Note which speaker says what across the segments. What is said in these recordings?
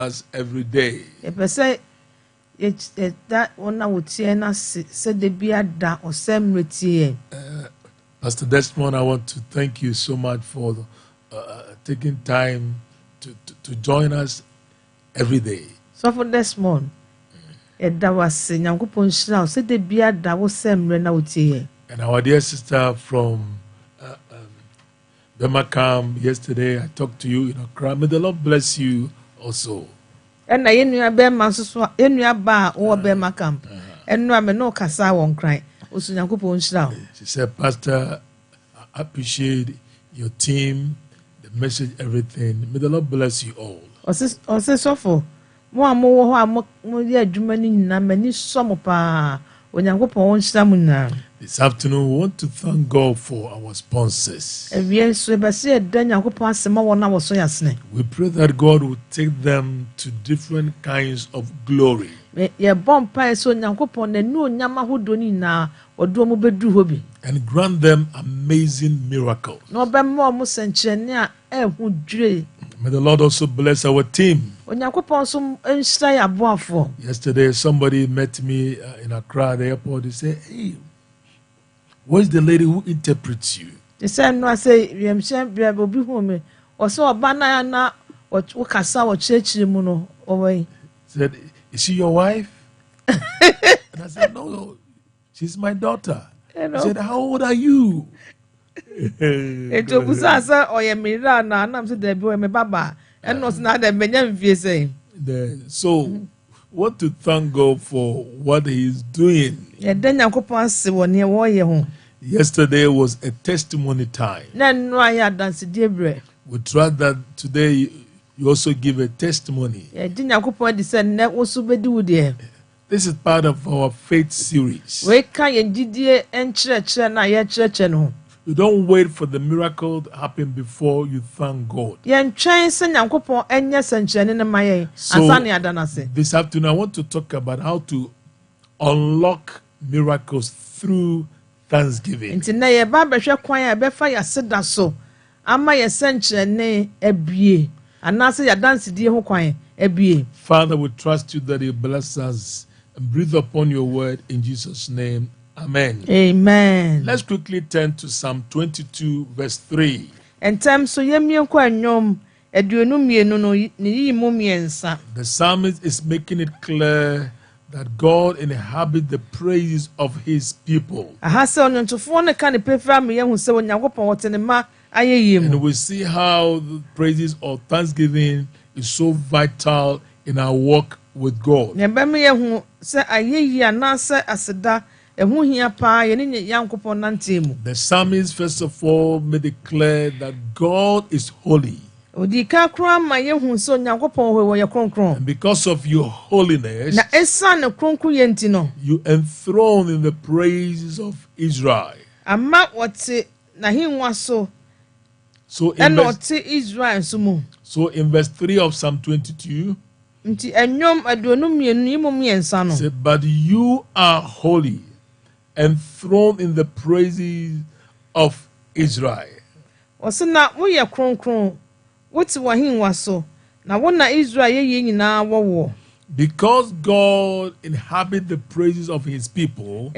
Speaker 1: us every day.
Speaker 2: Pastor
Speaker 1: Desmond, I want to thank you so much for taking time to join us every day.
Speaker 2: So for Desmond, and
Speaker 1: our dear sister from Bemakam, yesterday I talked to you in Accra. May the Lord bless you also.
Speaker 2: And I knew a bear mass, any bar or Bemakam, and no, I'm no cassa won't cry.
Speaker 1: She said, Pastor, I appreciate your team, the message, everything. May the Lord bless you all.
Speaker 2: Or say so for more Germany, many Sompa, when you go on Stamuna.
Speaker 1: This afternoon, we want to thank God for our sponsors. We pray that God will take them to different kinds of glory. And grant them amazing miracles. May the Lord also bless our team. Yesterday, somebody met me in Accra at the airport. They said, hey, where's the lady who interprets you?
Speaker 2: They said, no, I say, be home. Or so a banana or Cassa or church away.
Speaker 1: Said, is she your wife? And I said, no, she's my daughter. He said, how old are you?
Speaker 2: It was us or a mirror, and I'm saying, boy, my baba, and was not a Benjamin saying.
Speaker 1: So, want to thank God for what He is doing. Yesterday was a testimony time. We trust that today you also give a testimony. This is part of our faith series. You don't wait for the miracle to happen before you thank God. So, this afternoon I want to talk about how to unlock miracles through thanksgiving. Father, we trust you that you bless us and breathe upon your word in Jesus' name. Amen.
Speaker 2: Amen.
Speaker 1: Let's quickly turn to Psalm 22, verse 3. The psalmist is making it clear that God inhabits the praises of his people. And we see how the praises of thanksgiving is so vital in our walk with God. The psalmist first of all made it clear that God is holy. And because of your holiness, you enthroned in the praises of Israel. So in verse 3 of Psalm 22, said, but you are holy, enthroned in the praises of Israel. Because God inhabits the praises of his people,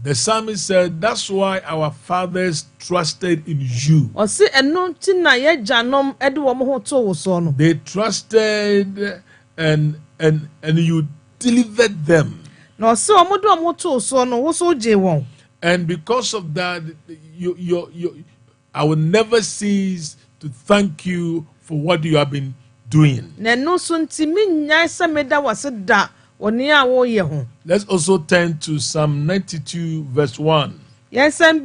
Speaker 1: the psalmist said, that's why our fathers trusted in you. They trusted and you delivered them. And because of that, I will never cease to thank you for what you have been doing. Let's also turn to Psalm 92, verse 1. Psalm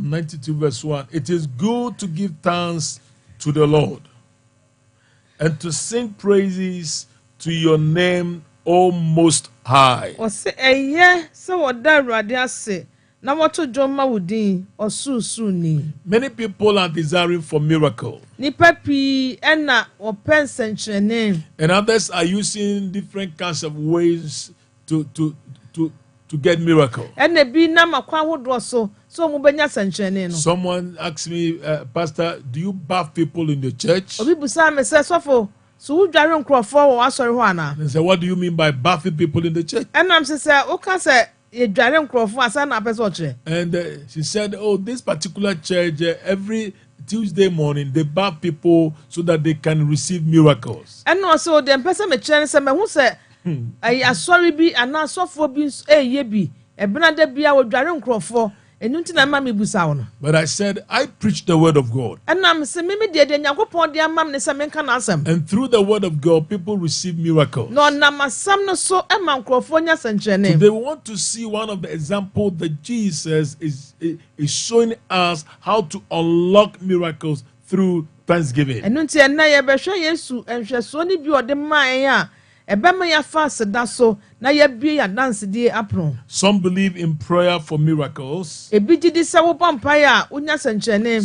Speaker 1: 92, verse 1. It is good to give thanks to the Lord and to sing praises to your name, O Most High. Many people are desiring for miracle, and others are using different kinds of ways to get miracle.
Speaker 2: so mo benya sanchene no.
Speaker 1: Someone asked me, Pastor, do you bath people in the church?
Speaker 2: Obi busa me say sofo so udware nkrofo wo asori ho ana.
Speaker 1: And I said, what do you mean by bathing people in the church?
Speaker 2: Enam say o ka say ye dware nkrofo asa na pese o kire.
Speaker 1: And she said, oh, this particular church, every Tuesday morning, they bath people so that they can receive miracles.
Speaker 2: And also, the person me kire say me hu say ay asori bi ana sofo bi ye bi e bena da bia wo dware nkrofo enunti na ma me busa wo no.
Speaker 1: But I said, I preach the word of God.
Speaker 2: Enam say me de Nyankopon de amam ne say me nka na asem.
Speaker 1: And through the word of God, people receive miracles.
Speaker 2: No na masam no so e ma nkrofo nya sanchene.
Speaker 1: So they want to see one of the examples that Jesus is showing us how to unlock miracles through thanksgiving.
Speaker 2: Enunti na ye be hwe Yesu enhweso ni bi ode man ya ebema ya fast da so na ye bie ya dance die apron.
Speaker 1: Some believe in prayer for miracles.
Speaker 2: Ebi gidi se wo bompa ya unya sanchene.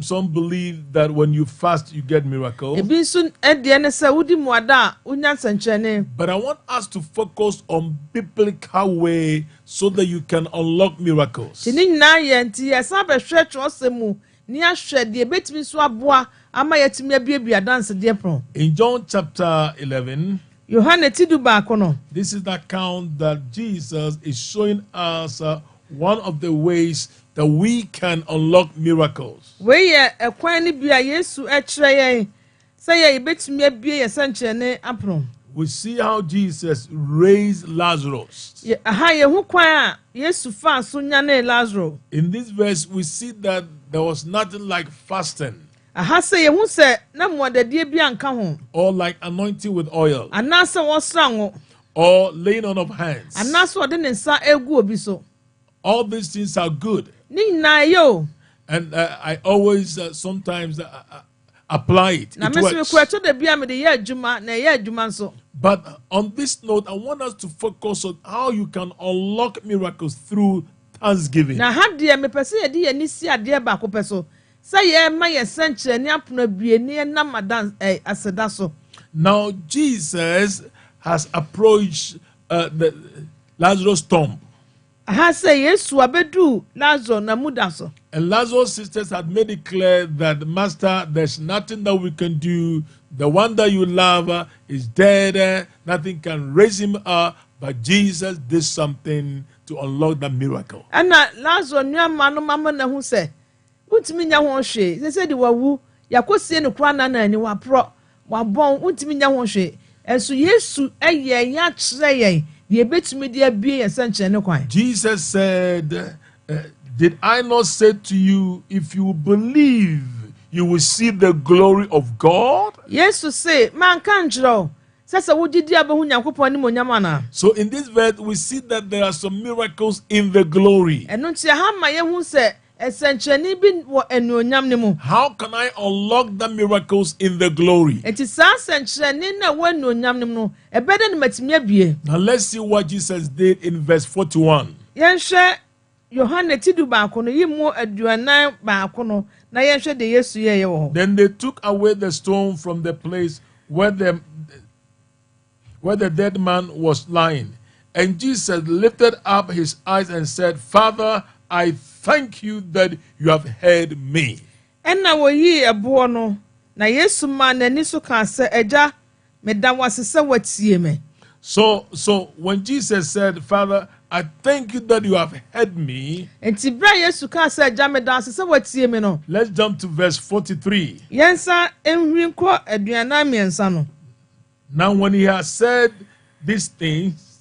Speaker 1: Some believe that when you fast you get miracles.
Speaker 2: Ebi sun ede ne se wudi muada unya sanchene.
Speaker 1: But I want us to focus on biblical way so that you can unlock miracles.
Speaker 2: Tini na ye nti ye sa be hwe twosemu ni ahwe de betimi so aboa ama yetimi abiebia dance die apron.
Speaker 1: In John chapter 11,
Speaker 2: Yohane tidu ba kono.
Speaker 1: this is the account that Jesus is showing us one of the ways that we can unlock miracles.
Speaker 2: We ye ekwan ni bia Yesu ekire yen say ye betimi abie ye sanchene apron.
Speaker 1: We see how Jesus raised Lazarus.
Speaker 2: Aha ye hu kwan a Yesu fa so nya na Lazarus.
Speaker 1: In this verse, we see that there was nothing like fasting
Speaker 2: Aha say ye hu se na modadie bia anka ho.
Speaker 1: or like anointing with oil
Speaker 2: Anase wo srango.
Speaker 1: or laying on of hands.
Speaker 2: Anase ode ne nsa egu obi so.
Speaker 1: All these things are good.
Speaker 2: Ni na yo.
Speaker 1: And I always sometimes apply it.
Speaker 2: Na
Speaker 1: It
Speaker 2: me se
Speaker 1: works.
Speaker 2: ko eto de bia me de ye adwuma na ye adwuma nso.
Speaker 1: But on this note, I want us to focus on how you can unlock miracles through thanksgiving.
Speaker 2: Na ha de me pese ye de ye ni si ade ba ko peso. Say ye ma ye sanche ni apono bie ni na madan aseda so.
Speaker 1: Now, Jesus has approached the Lazarus' tomb.
Speaker 2: Aha say Yesu abedu Lazarus na muda so.
Speaker 1: And Lazarus' sisters had made it clear that, Master, there's nothing that we can do. The one that you love is dead. Nothing can raise him up. But Jesus did something to unlock that miracle.
Speaker 2: Ana Lazarus nwa manu mama na hu se. Untimi nya ho hwe. Se di wawu yakosie ne kura na na ani wa pro. Wa bon untimi nya ho hwe. Enso Yesu eye ya kire yen. Ye betumi de abie ye sanche ne kwan.
Speaker 1: Jesus said, did I not say to you, if you believe, you will see the glory of God?
Speaker 2: Yesu say, man kan jiro. Sasa wudidi abehu Nyankopon ni monyama na.
Speaker 1: So in this verse, we see that there are some miracles in the glory.
Speaker 2: Eno ntia ha ma ye hu se esancheni bi wo enuonyam ne mu.
Speaker 1: How can I unlock the miracles in the glory?
Speaker 2: Enti sa sancheni na wo enuonyam ne mu no, ebede ne matimi abie.
Speaker 1: Now let's see what Jesus did in verse 41.
Speaker 2: Yenhwe Yohane tidu ba kono yimu aduanan ba kono na yenhwe de Yesu ye wo.
Speaker 1: Then they took away the stone from the place where the dead man was lying. And Jesus lifted up his eyes and said, Father, I thank you that you have heard me.
Speaker 2: Enna wo yi ebo no na Yesu ma nani so ka se eja meda wasese watie me.
Speaker 1: So when Jesus said, Father, I thank you that you have heard me.
Speaker 2: Enti bra Yesu ka se eja meda wasese watie me no.
Speaker 1: Let's jump to verse 43.
Speaker 2: Yensa enhwi ko aduana miensa no.
Speaker 1: Now when he has said these things,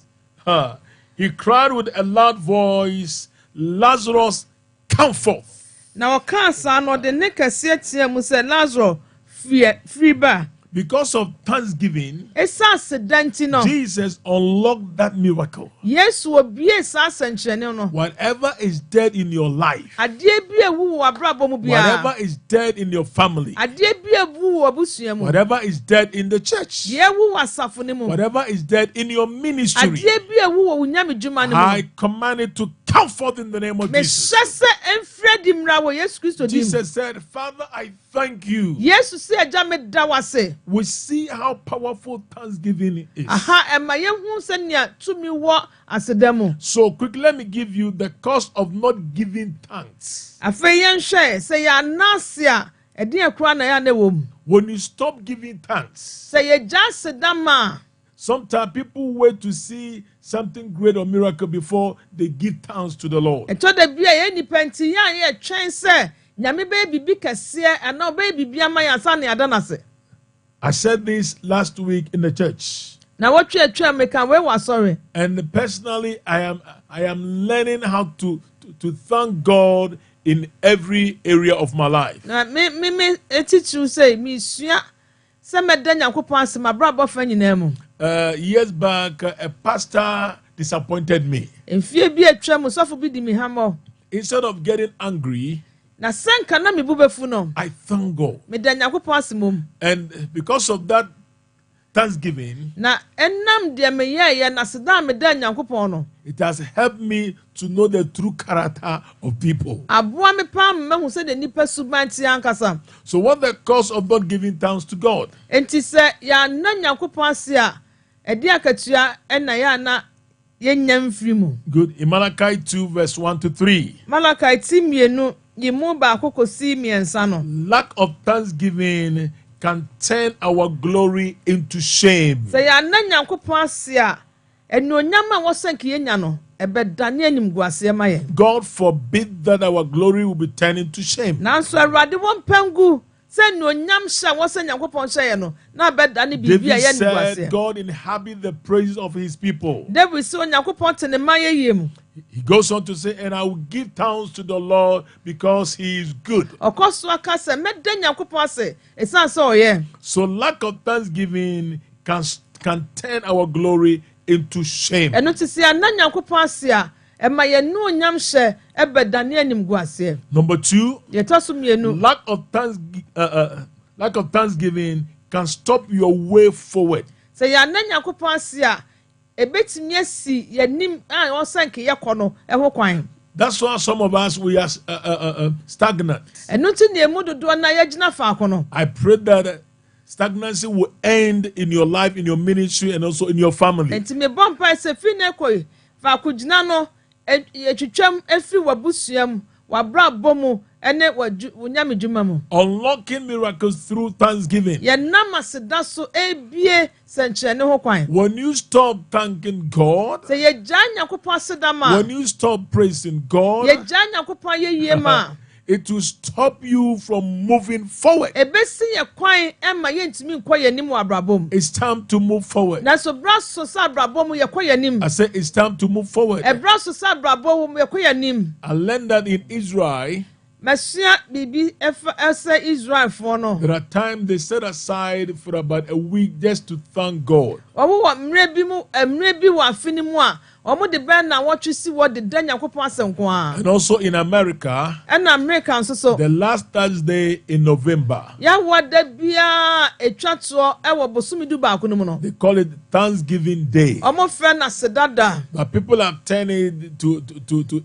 Speaker 1: he cried with a loud voice, Lazarus, come forth.
Speaker 2: Na o ka sa no de ne kase tie mu se Lazarus free ba.
Speaker 1: Because of thanksgiving,
Speaker 2: Esa sedanti no.
Speaker 1: Jesus unlocked that miracle.
Speaker 2: Yesu obie sa sanchene no.
Speaker 1: Whatever is dead in your life,
Speaker 2: Ade bi ewu wo abrabo mu bia.
Speaker 1: whatever is dead in your family,
Speaker 2: Ade bi ewu wo abusua mu.
Speaker 1: whatever is dead in the church,
Speaker 2: Ye wu wasafo ne mu.
Speaker 1: whatever is dead in your ministry,
Speaker 2: Ade bi ewu wo unyame dwuma ne mu.
Speaker 1: I command it to come forth in the name of Jesus. Jesus said, Father, I thank you. We see how powerful thanksgiving is. So quickly, let me give you the cost of not giving thanks. When you stop giving thanks, sometimes people wait to see something great or miracle before they give thanks to the Lord. I said this last week in the church. And personally, I am learning how to thank God in every area of my life. Years back, a pastor disappointed me. Instead of getting angry, I thank God. And because of that thanksgiving, it has helped me to know the true character of people. So what's the cause of not giving thanks to God? Good. In Malachi 2 verse 1 to 3. Lack of thanksgiving can turn our glory into shame. God forbid that our glory will be turned into shame. David said, God inhabits the praises of his people. He goes on to say, and I will give thanks to the Lord because he is good. So lack of thanksgiving can turn our glory into shame. Number 2, lack of thanksgiving can stop your way forward. That's why some of us, we are stagnant. I pray that stagnancy will end in your life, in your ministry, and also in your family. Unlocking miracles through thanksgiving. When you stop thanking God, when you stop praising God, it will stop you from moving forward. It's time to move forward. I say it's time to move forward. I learned that in Israel, there are times they set aside for about a week just to thank God. And also in America, the last Thursday in November, they call it Thanksgiving Day. But people have turned it to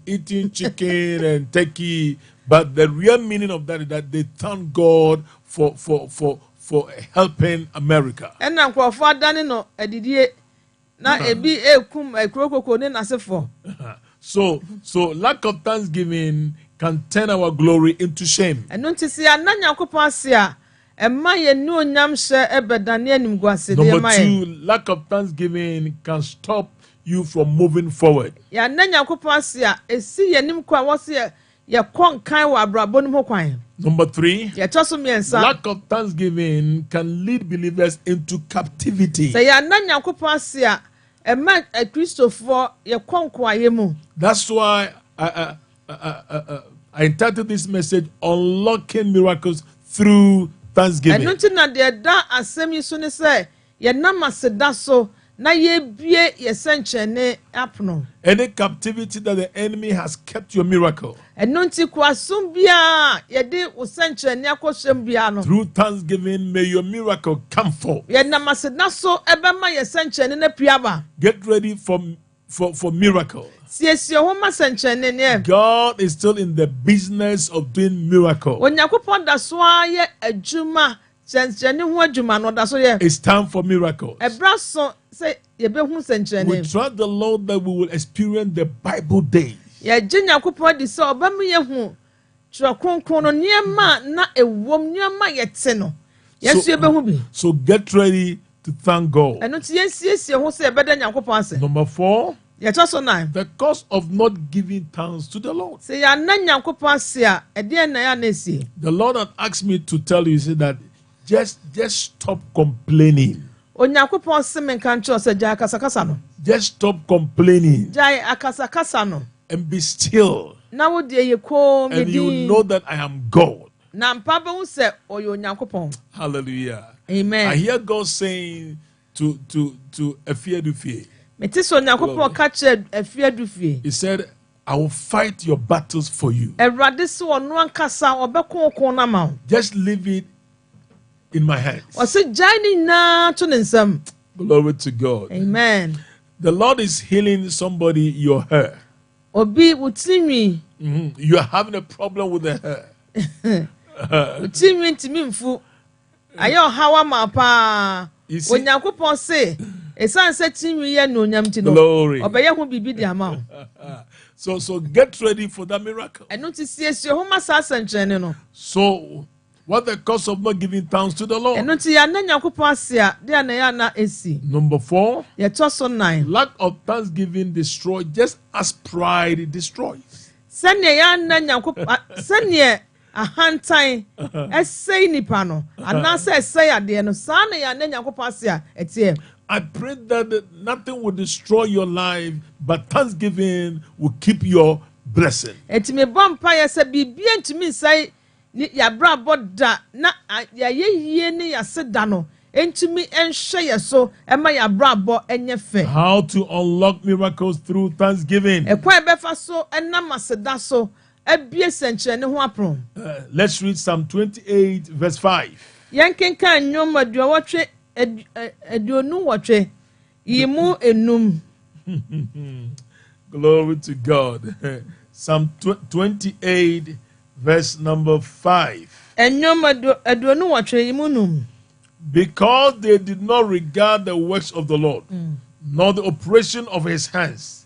Speaker 1: eating chicken and turkey. But the real meaning of that is that they thank God for helping America. So lack of thanksgiving can turn our glory into shame. Number 2, lack of thanksgiving can stop you from moving forward. Number 3, lack of thanksgiving can lead believers into captivity. That's why I entitled this message, Unlocking Miracles Through Thanksgiving. Any captivity that the enemy has kept your miracle, through thanksgiving, may your miracle come forth. Get ready for for miracles.
Speaker 2: Siesie ho ma senkyene ne.
Speaker 1: God is still in the business of doing miracles.
Speaker 2: Onyankopon da so aye adwuma senkyene ho adwuma no da so ye.
Speaker 1: It's time for miracles.
Speaker 2: Ebra so say ye be hu senkyene.
Speaker 1: We trust the Lord that we will experience the Bible days.
Speaker 2: Ye Nyankopon di so obam ye hu tro kronkron no niema na ewom niema ye te no. Yes ye be hu bi.
Speaker 1: So get ready to thank God.
Speaker 2: Eno ti yensiesie ho say be da Nyankopon ase.
Speaker 1: Number 4.
Speaker 2: Ye to so 9.
Speaker 1: The cause of not giving thanks to the Lord.
Speaker 2: Say ya na Nyankopon ase a e de na ya na esi.
Speaker 1: The Lord had asked me to tell you, say that just stop complaining.
Speaker 2: Onyankopon se men kan cho se jai akasakasa no.
Speaker 1: Just stop complaining.
Speaker 2: Jai akasakasa no.
Speaker 1: And be still.
Speaker 2: Na wo de ye ko me
Speaker 1: And you
Speaker 2: din.
Speaker 1: know that I am God.
Speaker 2: Na mpa be hu se oyo Onyankopon.
Speaker 1: Hallelujah.
Speaker 2: Amen.
Speaker 1: I hear God saying to Efiedufie.
Speaker 2: Meti so Onyankopon ka che Efiedufie.
Speaker 1: He said, I will fight your battles for you.
Speaker 2: Erade se ono ankasa obekon na ma.
Speaker 1: Just leave it in my hands.
Speaker 2: O se jai ni na to ne nsam.
Speaker 1: Glory to God.
Speaker 2: Amen.
Speaker 1: The Lord is healing somebody your hair.
Speaker 2: Obi utinwi.
Speaker 1: You are having a problem with the hair.
Speaker 2: Utinwi ntimi mfu. Ayo hawa ma pa. Onyankopon se esan se tinwi ye no nyam ti no.
Speaker 1: Glory.
Speaker 2: Obeye ho bibi di ama.
Speaker 1: So get ready for that miracle.
Speaker 2: Eno ti siesie ho ma sa senkyene no.
Speaker 1: So what the cause of not giving thanks to the Lord?
Speaker 2: Eno ti ya na Nyankopon ase a de na ya na esi.
Speaker 1: Number 4.
Speaker 2: Ye to so 9.
Speaker 1: Lack of thanksgiving destroys just as pride destroys.
Speaker 2: Sene ya na Nyankopon sene ahantan esei nipa no anase esei ade no sa na ya na Nyankopon ase a etie.
Speaker 1: I pray that nothing will destroy your life, but thanksgiving will keep your blessing.
Speaker 2: Etime bompa ya se bibia ntimi nsai ya bra boda na ya yehie ne ya seda no entimi enhwe ye so ema ya bra bo enye fe.
Speaker 1: How to unlock miracles through thanksgiving.
Speaker 2: Ekwa ebefa so enam aseda so ebie senkyene ho apron.
Speaker 1: Let's read Psalm 28 verse 5.
Speaker 2: Yankenka nnwom aduawotwe aduonu wotwe yimu enum.
Speaker 1: Glory to God. Psalm 28 verse number 5.
Speaker 2: Nnwom aduonu wotwe yimu num.
Speaker 1: Because they did not regard the works of the Lord, nor the operation of his hands,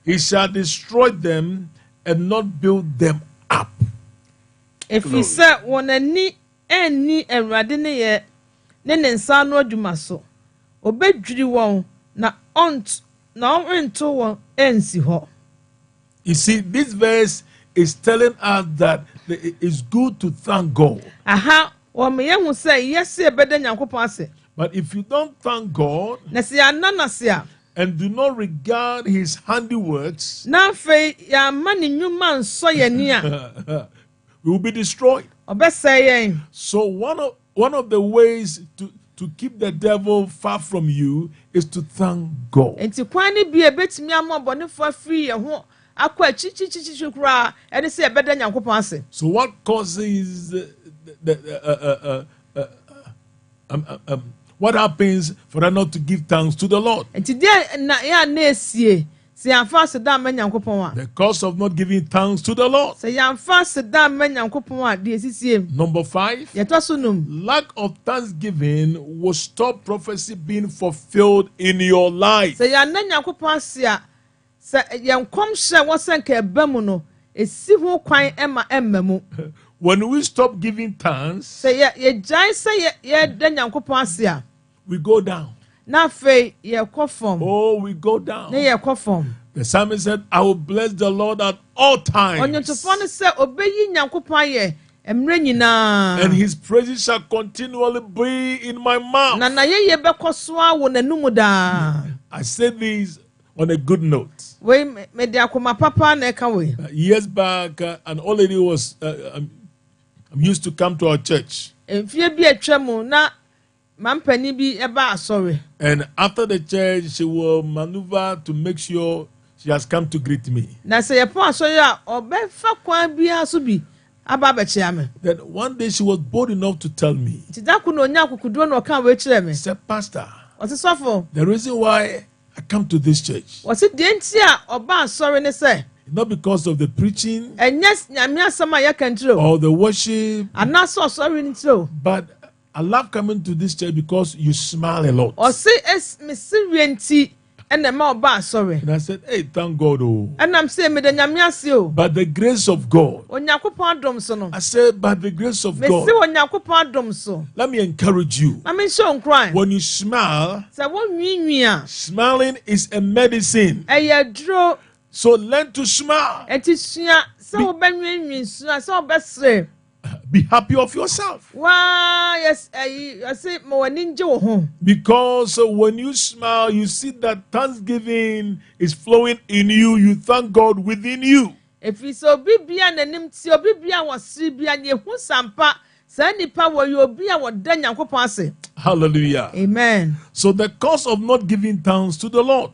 Speaker 1: he shall destroy them and not build them up.
Speaker 2: If he said, "Wonani eni Awurade ne ye ne nsa no adwuma so, obedwiri won na onto won ensi ho."
Speaker 1: You see, this verse is telling us that it is good to thank God.
Speaker 2: Aha, o me ye hu say yes e beda Nyankopon ase.
Speaker 1: But if you don't thank God
Speaker 2: Na se anana se a
Speaker 1: and do not regard his handiworks,
Speaker 2: na fe ya mani nyuma nso ye ni a
Speaker 1: we will be destroyed.
Speaker 2: obesay yen.
Speaker 1: So one of the ways to keep the devil far from you is to thank God.
Speaker 2: Enti kwan ni bia betimi amobone fo free ye ho akwa chichichichi kura ene se beda Nyankopon ase.
Speaker 1: So what causes what happens for them not to give thanks to the Lord?
Speaker 2: Enti de na ya na esie se amfa se da ma Nyankopon a.
Speaker 1: The cause of not giving thanks to the Lord.
Speaker 2: Se yamfa se da ma Nyankopon a de esisie.
Speaker 1: Number 5.
Speaker 2: Ye to so num.
Speaker 1: Lack of thanksgiving will stop prophecy being fulfilled in your life.
Speaker 2: Se ya na Nyankopon ase a se yenkom hye wo senka eba mu no esi ho kwan ema emmamu.
Speaker 1: When we stop giving thanks,
Speaker 2: Se ye jai se ye da Nyankopon ase a
Speaker 1: we go down.
Speaker 2: na fe ye kofom.
Speaker 1: Oh, we go down.
Speaker 2: Ne ye kofom.
Speaker 1: The psalmist said, I will bless the Lord at all times,
Speaker 2: Onyotofo ne se obeyi Nyankopon ye emre nyina.
Speaker 1: and his praises shall continually be in my mouth.
Speaker 2: Na ye bekoso a wo nanum da.
Speaker 1: I said this on a good note.
Speaker 2: We me de akoma papa na eka we.
Speaker 1: Years back, an old lady was used to come to our church.
Speaker 2: Enfie bi atwam na mampani bi eba asori.
Speaker 1: And after the church, she will maneuver to make sure she has come to greet me.
Speaker 2: Na se ye pon asori a obefa kwan bi aso bi aba beche ame.
Speaker 1: Then one day she was bold enough to tell me,
Speaker 2: Ti da ku no nya akukudo no kan we kire me.
Speaker 1: said, Pastor,
Speaker 2: O ti sofo.
Speaker 1: the reason why I come to this church.
Speaker 2: Wɔsi deɛ nti a ɔba asɔre ne sɛ.
Speaker 1: Not because of the preaching
Speaker 2: or
Speaker 1: the worship,
Speaker 2: but
Speaker 1: I love coming to this church because you smile a lot.
Speaker 2: And
Speaker 1: I said, hey, thank God. Oh.
Speaker 2: And I'm saying,
Speaker 1: but the grace of God. I said, by the grace of God. Let me encourage you. When you smile, smiling is a medicine. So learn to smile. Be happy of yourself. Because when you smile, you see that thanksgiving is flowing in you. You thank God within you. Hallelujah.
Speaker 2: Amen.
Speaker 1: So the cause of not giving thanks to the Lord.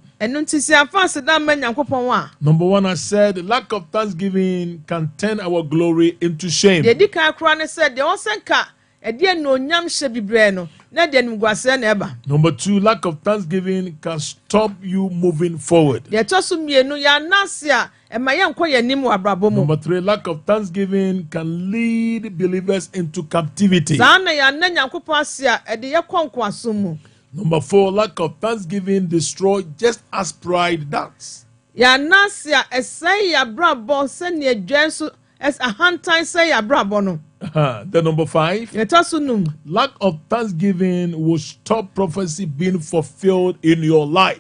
Speaker 1: Number one, I said, lack of thanksgiving can turn our glory into shame. Number two, lack of thanksgiving can stop you moving forward. Number three, lack of thanksgiving can lead believers into captivity. Number four, lack of thanksgiving destroys just as pride does.
Speaker 2: Then
Speaker 1: number five, lack of thanksgiving will stop prophecy being fulfilled in your life.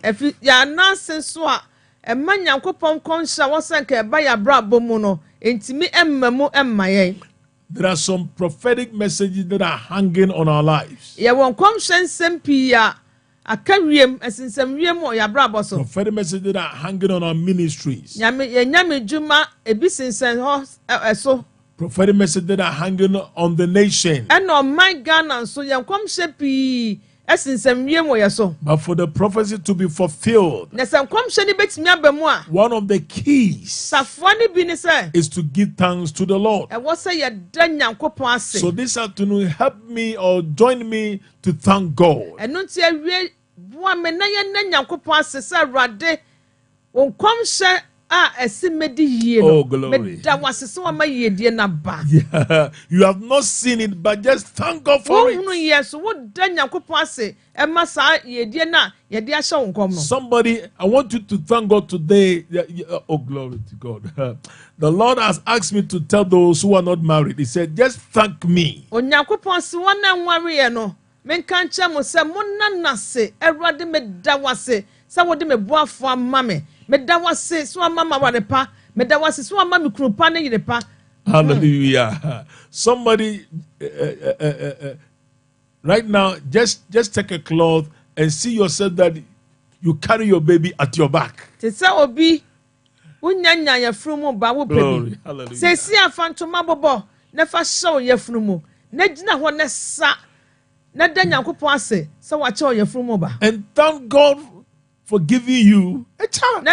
Speaker 1: There are some prophetic messages that are hanging on our lives. Prophetic messages that are hanging on our ministries. Prophetic messages that are hanging on the nation. But for the prophecy to be fulfilled, one of the keys is to give thanks to the Lord. So this afternoon, help me or join me to thank God. Oh, glory. Yeah. You have not seen it, but just thank God for it. Somebody, I want you to thank God today. Oh, glory to God. The Lord has asked me to tell those who are not married. He said, just thank me. Hallelujah. Somebody right now, just take a cloth and see yourself that you carry your baby at your back. Glory. Hallelujah. And thank God for giving you a child.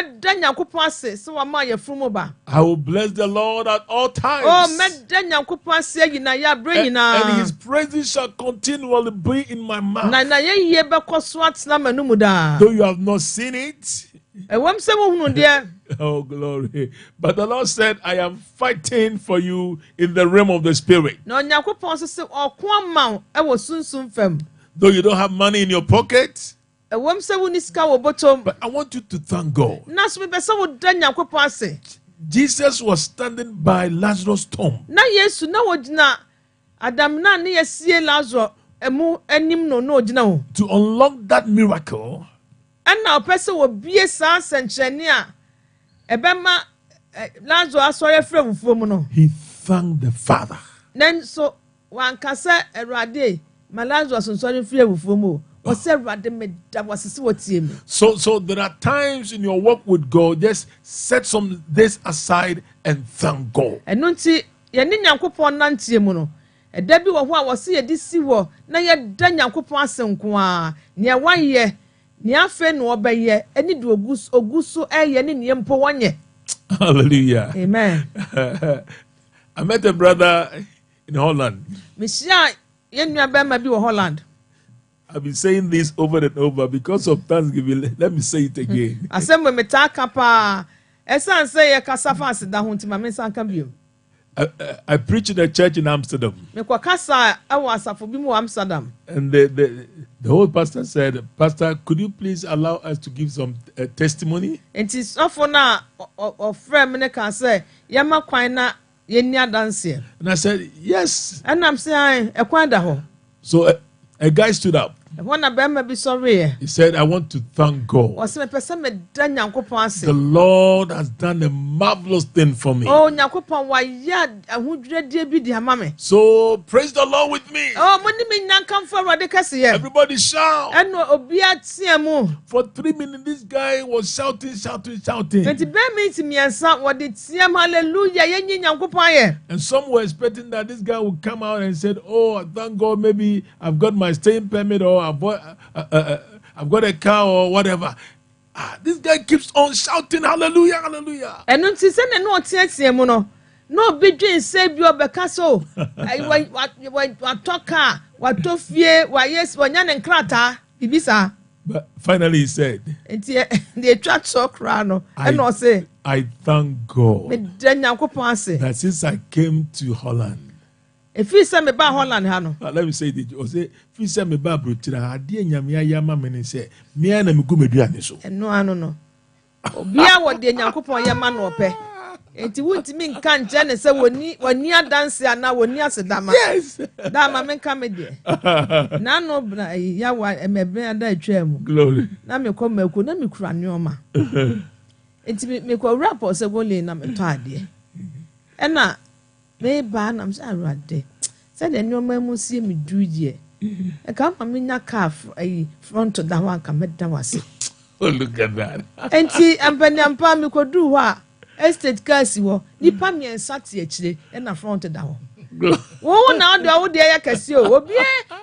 Speaker 1: I will bless the Lord at all times. And his praises shall continually be in my mouth. Though you have not seen it. Oh, glory. But the Lord said, I am fighting for you in the realm of the spirit. Though you don't have money in your pocket, but I want you to thank God. Jesus was standing by Lazarus' tomb. To unlock that miracle, he thanked the Father. So there are times in your walk with God, just set some days aside and thank God. Hallelujah.
Speaker 2: Amen.
Speaker 1: I met a brother in Holland. I've been saying this over and over because of Thanksgiving. Let me say it again.
Speaker 2: Assemble me taka pa. Esan say ye kasa fa asida ho nti ma me san ka biom.
Speaker 1: I preach in a church in Amsterdam.
Speaker 2: Me kwa kasa ewo asafo bi mu Amsterdam.
Speaker 1: And the whole pastor said, Pastor, could you please allow us to give some testimony?
Speaker 2: Enti sofo na ofre me ne ka say ye ma kwan na ye ni adanse.
Speaker 1: And I said, yes.
Speaker 2: And I'm saying e kwan da ho.
Speaker 1: So a guy stood up.
Speaker 2: He
Speaker 1: said, I want to thank God.
Speaker 2: The
Speaker 1: Lord has done a marvelous thing for me. So praise the Lord with me. Everybody shout. For 3 minutes, this guy was shouting. And some were expecting that this guy would come out and said, oh, thank God, maybe I've got my staying permit, or I've got a car or whatever. This guy keeps on shouting, hallelujah, hallelujah.
Speaker 2: And no big dream save your becaso.
Speaker 1: But finally he said,
Speaker 2: the attract so crown and I say,
Speaker 1: I thank God that since I came to Holland.
Speaker 2: If you send me back Holland, Hano.
Speaker 1: Let me say this. Osei, if you send me back Brutina, I didn't yamia yama mene say, me and me go me do aniso.
Speaker 2: No. Obia what the Yankopon yaman ope. Enti wunti mi nka nche ne se woni adanse ana woni asedama.
Speaker 1: Yes.
Speaker 2: Dama men ka me de. Na no bra ya wa emebe ada atwa mu.
Speaker 1: Glory.
Speaker 2: Na me ko maku na me kura nyoma. Enti me ko rap se gole na me to ade. Ena me ba na msa arade. Said the nyoma mu sie me druye. E ka ma me nya car front da wan ka me da wase.
Speaker 1: Oh, look at that.
Speaker 2: Enti ampanyampa me ko du ho a estate kasi wo nipa me ensate akire e na front da ho. Wo na do de ya kase o obi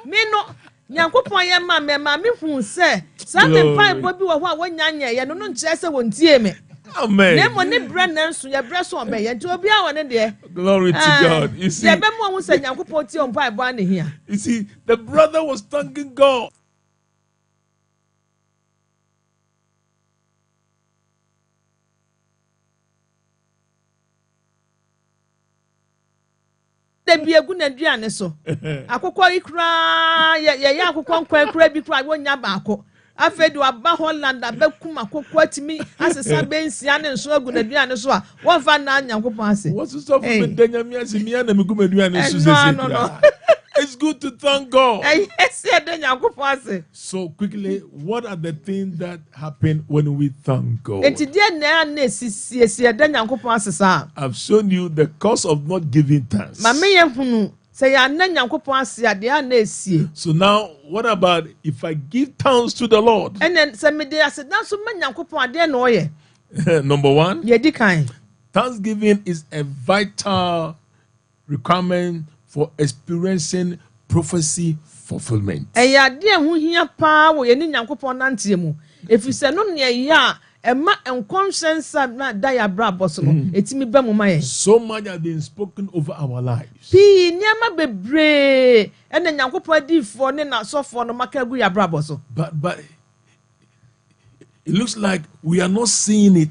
Speaker 2: me no Nyankopon ye ma me hu se sa me pai bo bi wo ho a wonyanya ye no nche se wontie me.
Speaker 1: Amen.
Speaker 2: Nemo ne bre nanso ye bre so obe ye nti obi a wone de.
Speaker 1: Glory to God. You see,
Speaker 2: ye be mo hu se Nyankopon tie on pai bo an hia.
Speaker 1: You see, the brother was thanking God.
Speaker 2: De bi egu na duane so. Akokọ ikra ye akokọ nkwa kra bi kra wonya baako. Afedu aba Holland abekum akokọ atimi asesa bensia ne nso agu na duane so a wonfa na Nyankopon ase.
Speaker 1: What's so for me danyami ase mi na me gu duane so
Speaker 2: No.
Speaker 1: It's good to thank God.
Speaker 2: Yes,
Speaker 1: So quickly, what are the things that happen when we thank God? I've shown you the cause of not giving thanks. So now, what about if I give thanks to the Lord? Number one, thanksgiving is a vital requirement for experiencing prophecy fulfillment. So much has been spoken over our lives. But it looks like we are not seeing it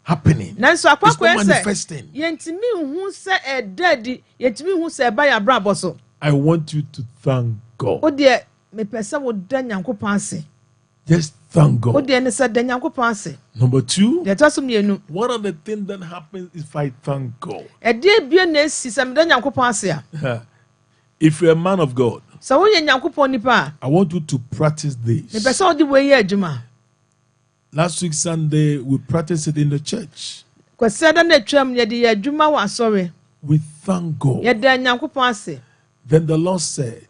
Speaker 1: happening. It's not manifesting. I want you to thank God. Just thank God. Number two, what are the things that happen if I thank God? If you're a man of God, I want you to practice this. Last week Sunday, we practiced it in the church. We thank God. Then the Lord said,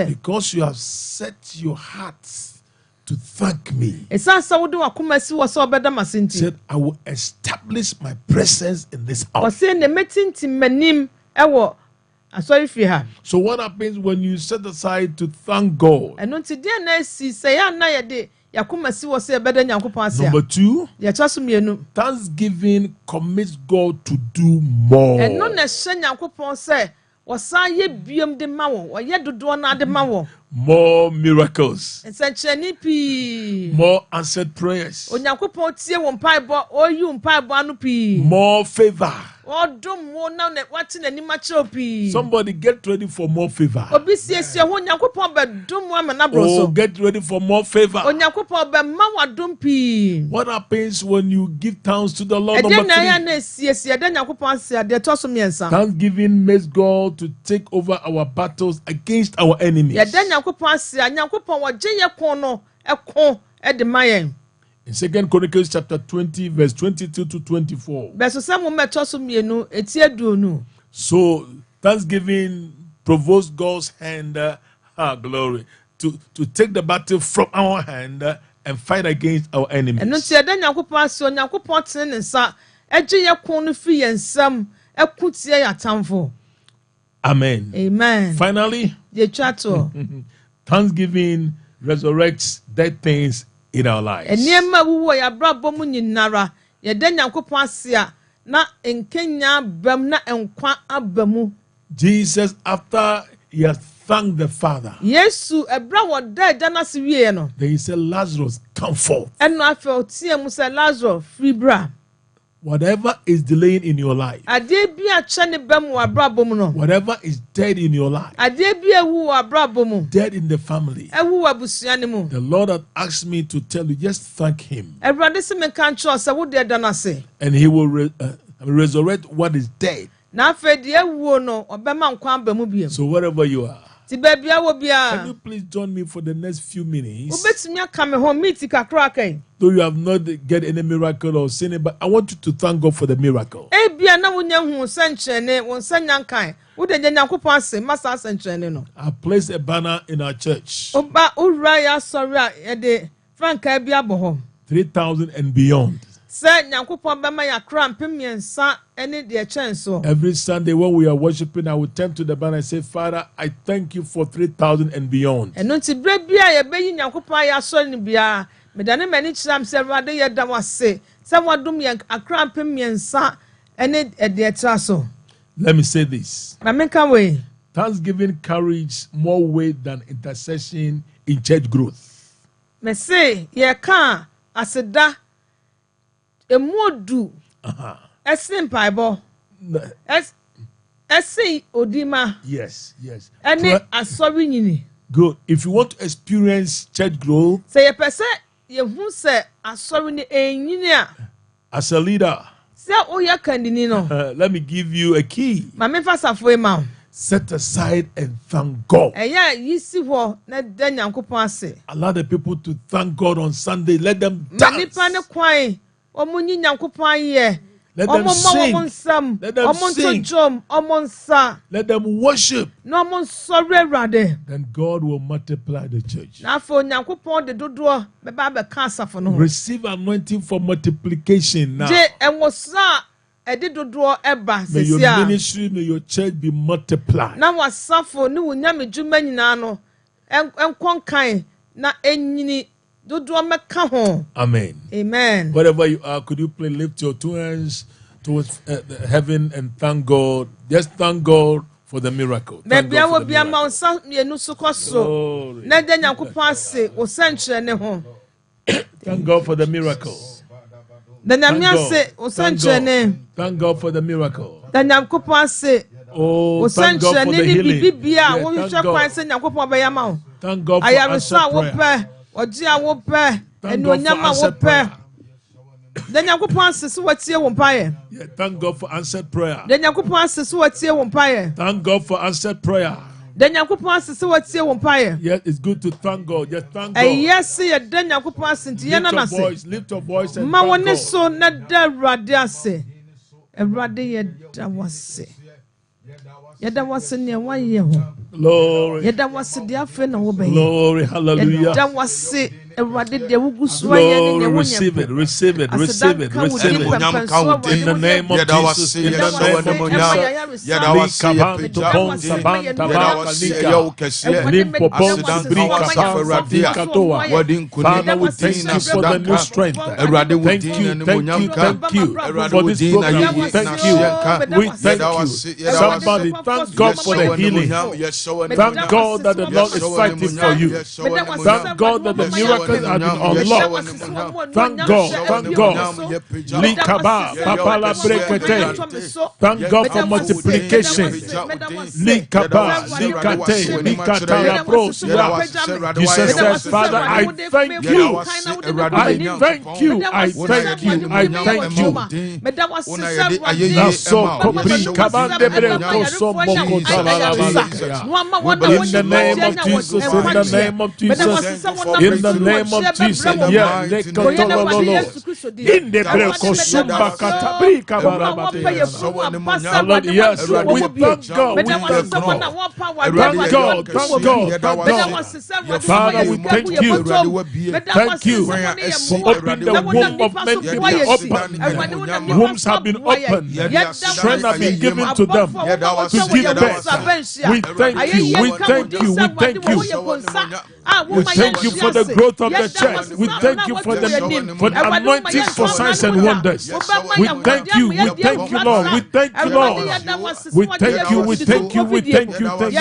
Speaker 1: because you have set your hearts to thank me, said, I will establish my presence in this house. So what happens when you set aside to thank God? Number two, thanksgiving commits God to do more.
Speaker 2: wɔsan yɛ biom de ma wo wɔyɛ dodoɔ na de ma wo
Speaker 1: more miracles,
Speaker 2: nsɛnkyerɛnne pii
Speaker 1: more answered prayers,
Speaker 2: onyankopɔn tie wo mpaebɔ ɔyi wo mpaebɔ ano pii
Speaker 1: more favor.
Speaker 2: ɔdom wo na wate n'anim akyerɛw pii
Speaker 1: Somebody get ready for more favor.
Speaker 2: obi siesie ho onyankopɔn bɛdom wo ama n'aborɔ
Speaker 1: Oh,
Speaker 2: so
Speaker 1: get ready for more favor.
Speaker 2: onyankopɔn bɛma w'adom pii
Speaker 1: What happens when you give thanks to the Lord?
Speaker 2: ɛdeɛ
Speaker 1: Number
Speaker 2: na ɛyɛ
Speaker 1: three,
Speaker 2: na esiesie ɛdeɛ nyankopɔn ase adeɛ ɛtɔ so mmiɛnsa
Speaker 1: thanksgiving makes God to take over our battles against our enemies.
Speaker 2: yɛda nyankopɔn ase a nyankopɔn wɔgye yɛ ko no ɛko ɛde ma yɛn
Speaker 1: In 2 Chronicles chapter 20, verse 22 to 24.
Speaker 2: bɛso sɛ mo mɛtɔ so mmienu eti aduonu
Speaker 1: So thanksgiving provokes God's hand, glory, to take the battle from our hand and fight against our enemies.
Speaker 2: ɛno nti yɛda nyankopɔn ase onyankopɔn tene ne nsa ɛgye yɛ ko no fi yɛn nsam ɛko tie yɛ atamfo
Speaker 1: Amen.
Speaker 2: amen
Speaker 1: Finally,
Speaker 2: yɛtwa toɔ
Speaker 1: thanksgiving resurrects dead things in our lives.
Speaker 2: nneɛma wuwo yɛ abrabɔ mu nyinara yɛda nyankopɔn ase a na nkenya aba mu na nkwa aba mu
Speaker 1: Jesus, after he has thanked the Father,
Speaker 2: yesu ɛberɛ a wɔda agya no ase wieɛ no
Speaker 1: then he said, Lazarus, come forth.
Speaker 2: ɛno afei ɔteɛ mu sɛ lazarus firi bra
Speaker 1: Whatever is delaying in your life,
Speaker 2: adeɛ bi akyɛ ne ba mu wɔ abrabɔ mu no
Speaker 1: whatever is dead in your life,
Speaker 2: adeɛ bi awu wɔ abrabɔ mu
Speaker 1: dead in the family,
Speaker 2: ɛwu wɔ abusua no mu
Speaker 1: the Lord had asked me to tell you, just thank him,
Speaker 2: awurade sɛ meka nkyerɛ sɛ wode ɛda no ase
Speaker 1: and he will resurrect what is dead.
Speaker 2: na afei deɛ awuo no ɔbɛma nkwa aba mu biom
Speaker 1: So wherever you are,
Speaker 2: nti baabi a wɔ
Speaker 1: can
Speaker 2: biara
Speaker 1: you please join me for the next few minutes?
Speaker 2: wobɛtumi aka me ho meeti kakra aka yi
Speaker 1: Though you have not get any miracle or seen it, but I want you to thank God for the miracle.
Speaker 2: ebia na wonya hu sɛ nkyerɛne wo nsa nya nkan wode nya nyankopɔn ase ma saa sɛ nkyerɛne no
Speaker 1: I placed a banner in our church,
Speaker 2: woba wowura yɛ asɔre a yɛde frankaa bi abɔ hɔ
Speaker 1: 3,000 and beyond.
Speaker 2: sɛ nyankopɔn bɛma yɛ akra mpem mmiɛnsa ne deɛ kyɛn so
Speaker 1: Every Sunday when we are worshiping, I will turn to the banner and say, Father, I thank you for 3,000 and beyond.
Speaker 2: ɛno nti berɛ bi a yɛbɛyi nyankopɔn ayɛ asɔre no biara medane m'ani kyerɛ m sɛ awurade yɛda wo ase sɛ woadom yɛn akra mpem mmiɛnsa ne deɛ ɛtra so
Speaker 1: Let me say this.
Speaker 2: na meka wei
Speaker 1: Thanksgiving carries more weight than intercession in church growth.
Speaker 2: mese yɛka a aseda emu odu ɛsen mpaebɔ ɛsen odima
Speaker 1: Yes, yes.
Speaker 2: ɛne asɔre nyini
Speaker 1: Good. If you want to experience church growth
Speaker 2: sɛ yɛpɛ sɛ yɛhu sɛ asɔre no ɛnyini a
Speaker 1: as a leader,
Speaker 2: sɛ woyɛ kandini no
Speaker 1: let me give you a key.
Speaker 2: ma memfa safo yi ma wo
Speaker 1: Set aside and thank God.
Speaker 2: ɛyɛ a yi si hɔ na da nyankopɔn ase
Speaker 1: Allow the people to thank God on Sunday. Let them
Speaker 2: ma
Speaker 1: dance.
Speaker 2: nipa ne kwan ɔmo nyi nyankopɔn ayɛ
Speaker 1: Let them
Speaker 2: ɔmo ma
Speaker 1: sing.
Speaker 2: wɔn nsam
Speaker 1: Let them
Speaker 2: ɔmo
Speaker 1: sing.
Speaker 2: nto dwom ɔmo nsa
Speaker 1: Let them worship.
Speaker 2: na ɔmo nsɔre awurade
Speaker 1: Then God will multiply the church.
Speaker 2: na afei onyankopɔn de dodoɔ bɛba abɛka asafo no ho
Speaker 1: Receive anointing for multiplication now.
Speaker 2: gye ɛnwosa a ɛde dodoɔ ɛba
Speaker 1: May your
Speaker 2: sesi a
Speaker 1: ministry, may your church be multiplied.
Speaker 2: na wasafo ne wo nyame dwuma nyinaa no ɛnkɔ nkan na ɛnyini dodoɔ mɛka ho
Speaker 1: Amen.
Speaker 2: amen
Speaker 1: Wherever you are, could you please lift your two hands towards heaven and thank God? Just thank God for the miracle. Thank
Speaker 2: baabi a
Speaker 1: God for
Speaker 2: wɔ
Speaker 1: the
Speaker 2: bia ma wo
Speaker 1: miracle.
Speaker 2: nsa mmienu so kɔ so
Speaker 1: Glory.
Speaker 2: na ɛda nyankopɔn ase wo sɛnkyerɛnne ho
Speaker 1: Thank God for the miracle.
Speaker 2: da nyame
Speaker 1: Thank
Speaker 2: ase
Speaker 1: God.
Speaker 2: wo
Speaker 1: Thank
Speaker 2: sɛnkyerɛnne
Speaker 1: God. Thank God for the miracle.
Speaker 2: da nyankopɔn ase
Speaker 1: Oh,
Speaker 2: wo
Speaker 1: thank God for
Speaker 2: sɛnkyerɛnne
Speaker 1: the
Speaker 2: ne
Speaker 1: healing.
Speaker 2: biribi bia
Speaker 1: Yeah,
Speaker 2: wohwehwɛ
Speaker 1: thank
Speaker 2: kwan
Speaker 1: God.
Speaker 2: sɛ nyankopɔn bɛyɛ ma wo
Speaker 1: Thank God for
Speaker 2: ayareso
Speaker 1: answered
Speaker 2: a
Speaker 1: prayer.
Speaker 2: wopɛ ɔgye a wopɛ
Speaker 1: Thank God
Speaker 2: anuonyam
Speaker 1: for
Speaker 2: a
Speaker 1: answered
Speaker 2: wopɛ
Speaker 1: prayer.
Speaker 2: da nyankopɔn ase sɛ watie wo mpaeɛ
Speaker 1: Yeah, thank God for answered prayer.
Speaker 2: da nyankopɔn ase sɛ watie wo mpaeɛ
Speaker 1: Thank God for answered prayer.
Speaker 2: da nyankopɔn ase sɛ watie wo mpaeɛ
Speaker 1: Yes, it's good to thank God. Just thank God.
Speaker 2: ɛyɛ se yɛda nyankopɔn ase nti yɛna no ase
Speaker 1: Lift your voice and
Speaker 2: ma wo
Speaker 1: thank
Speaker 2: ne
Speaker 1: God.
Speaker 2: so na da awurade ase awurade yɛda wo ase yɛda wo ase nea woayɛ ho
Speaker 1: Glory.
Speaker 2: yɛda wo ase deɛ afei na wobɛyɛ
Speaker 1: Glory. Hallelujah.
Speaker 2: yɛda wo ase
Speaker 1: Lord, receive it, receive it, receive it, receive it. In the name of Jesus, in the name of Jesus. Father, we thank you for the new strength. Thank you for this program. Thank you. We thank you. Somebody thank God for the healing. Thank God that the Lord is fighting for you. Thank God that the miracles have been unlocked. Thank God. Thank God. Likaba, papala brekete. Thank God for multiplication. Likaba, likate, likatala prosia. Jesus says, Father, I thank you. I thank you. I thank you. I thank you. In the name of Jesus, in the name of Jesus, in the name of Jesus, yeah, in the breko sumba katabri kabarabate. Yes, we thank God, we thank God. Thank God, thank God, thank God. Father, we thank you. Thank you for opening the womb of men to be open. Wombs have been opened. Strength have been given to them to give birth. We thank you. We thank you. We thank you. We thank you for the growth of the church. We thank you for the anointing for signs and wonders. We thank you. We thank you, Lord. We thank you, Lord. We thank you. We thank you. We thank you. Thank